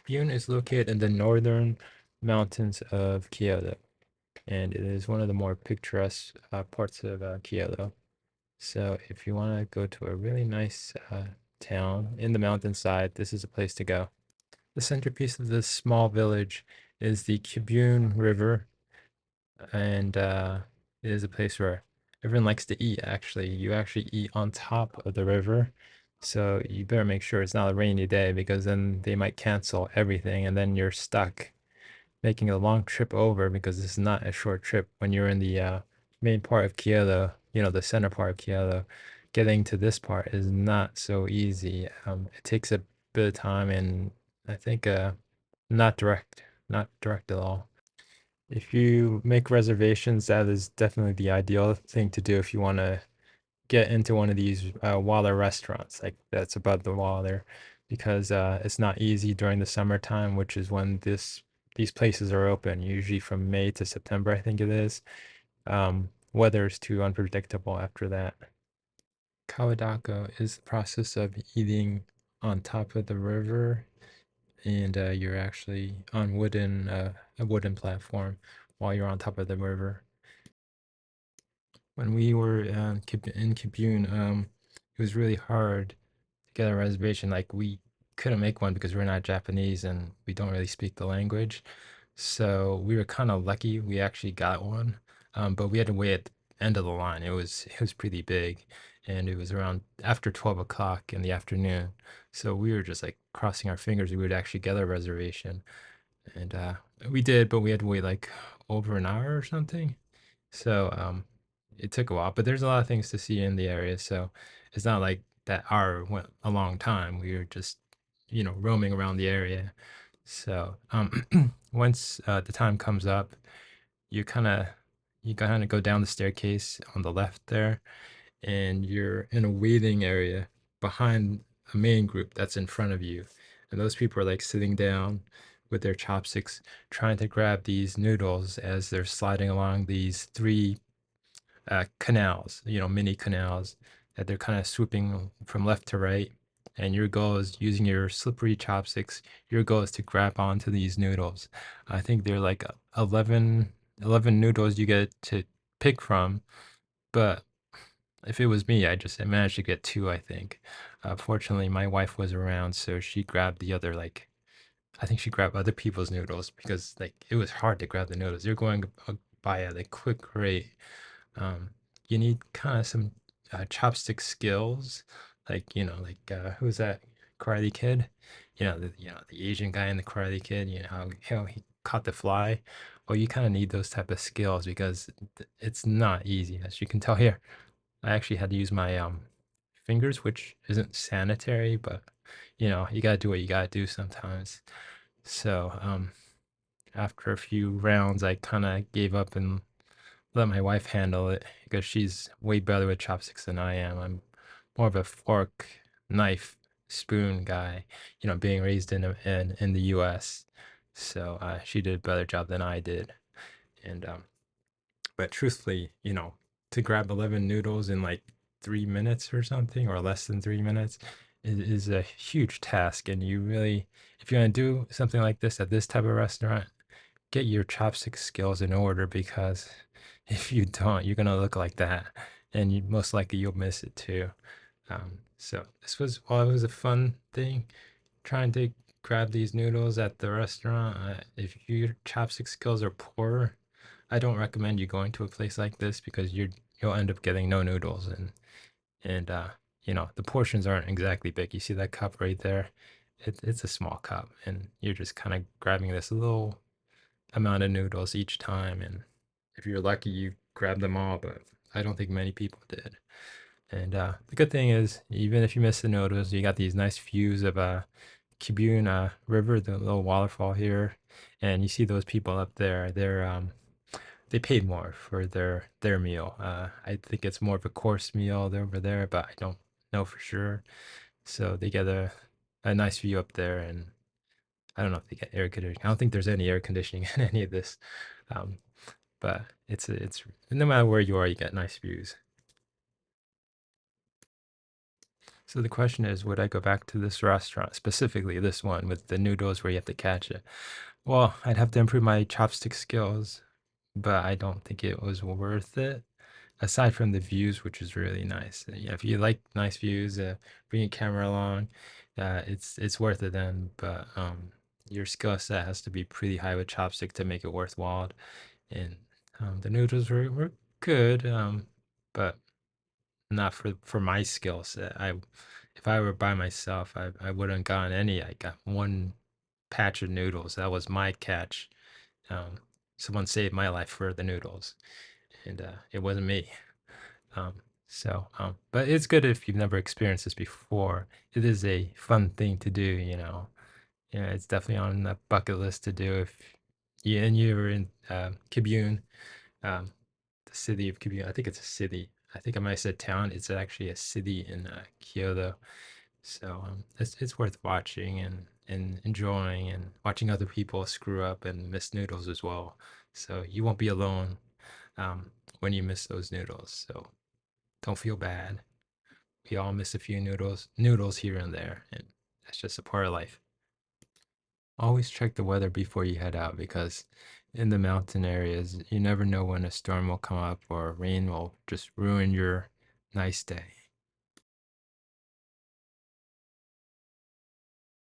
Kibune is located in the northern mountains of Kyoto, and it is one of the more picturesque parts of Kyoto. So, if you want to go to a really nice town in the mountainside, this is a place to go. The centerpiece of this small village is the Kibune River, and it is a place where everyone likes to eat. Actually, you actually eat on top of the river, so you better make sure it's not a rainy day because then they might cancel everything, and then you're stuck making a long trip over because this is not a short trip. When you're in the main part of Kyoto, the center part of Kyoto, getting to this part is not so easy. It takes a bit of time, and I think not direct, not direct at all. If you make reservations, that is definitely the ideal thing to do if you want to get into one of these water restaurants like that's above the water, because it's not easy during the summertime, which is when these places are open, usually from May to September, I think it is. Weather is too unpredictable after that. Kawadoko is the process of eating on top of the river, and you're actually on a wooden platform while you're on top of the river. When we were in Kibune, it was really hard to get a reservation. Like we couldn't make one because we're not Japanese and we don't really speak the language. So we were kind of lucky. We actually got one, but we had to wait at the end of the line. It was pretty big, and it was around after 12 o'clock in the afternoon. So we were just like crossing our fingers we would actually get a reservation, and we did, but we had to wait like over an hour or something. So it took a while, but there's a lot of things to see in the area. So it's not like that hour went a long time. We were just, roaming around the area. So once the time comes up, you kind of you kind of go down the staircase on the left there, and you're in a waiting area behind a main group that's in front of you. And those people are like sitting down with their chopsticks trying to grab these noodles as they're sliding along these three canals, mini canals that they're kind of swooping from left to right. And your goal is using your slippery chopsticks. Your goal is to grab onto these noodles. I think they're like 11 noodles you get to pick from. But if it was me, I managed to get two, I think. Fortunately, my wife was around, so she grabbed the other, like, I think she grabbed other people's noodles because, like, it was hard to grab the noodles. They're going by at a quick rate. Um, you need kind of some chopstick skills, like who's that Karate Kid? The Asian guy in the Karate Kid. You know how he caught the fly. Well, you kind of need those type of skills because it's not easy, as you can tell here. I actually had to use my fingers, which isn't sanitary, but you gotta do what you gotta do sometimes. So after a few rounds, I kind of gave up and let my wife handle it because she's way better with chopsticks than I am. I'm more of a fork, knife, spoon guy, being raised in the US. So she did a better job than I did. And but truthfully, to grab 11 noodles in like 3 minutes or something, or less than 3 minutes, is a huge task. And you really, if you're gonna do something like this at this type of restaurant, get your chopstick skills in order because if you don't, you're gonna look like that, and most likely you'll miss it too. So while it was a fun thing trying to grab these noodles at the restaurant, if your chopstick skills are poor, I don't recommend you going to a place like this because you'll end up getting no noodles, and the portions aren't exactly big. You see that cup right there? It's a small cup, and you're just kind of grabbing this little amount of noodles each time. And if you're lucky, you grab them all, but I don't think many people did. And the good thing is, even if you miss the noodles, you got these nice views of Kibune River, the little waterfall here, and you see those people up there. They paid more for their meal. I think it's more of a course meal over there, but I don't know for sure. So they get a nice view up there, and I don't know if they get air conditioning. I don't think there's any air conditioning in any of this. Um, but it's no matter where you are, you get nice views. So the question is, would I go back to this restaurant, specifically this one with the noodles where you have to catch it? Well, I'd have to improve my chopstick skills, but I don't think it was worth it. Aside from the views, which is really nice. Yeah, if you like nice views, bring your camera along. It's worth it then. But your skill set has to be pretty high with chopstick to make it worthwhile. And the noodles were good, but not for my skill set. If I were by myself, I wouldn't gotten any. I got one patch of noodles. That was my catch. Um, Someone saved my life for the noodles, and it wasn't me. Um, but it's good if you've never experienced this before. It is a fun thing to do, you know. Yeah, it's definitely on the bucket list to do if you're in Kibune, um, the city of Kibune. I think it's a city. I think I might have said town. It's actually a city in Kyoto. So it's worth watching and enjoying and watching other people screw up and miss noodles as well. So you won't be alone um, when you miss those noodles. So don't feel bad. We all miss a few noodles here and there, and that's just a part of life. Always check the weather before you head out because in the mountain areas, you never know when a storm will come up or rain will just ruin your nice day.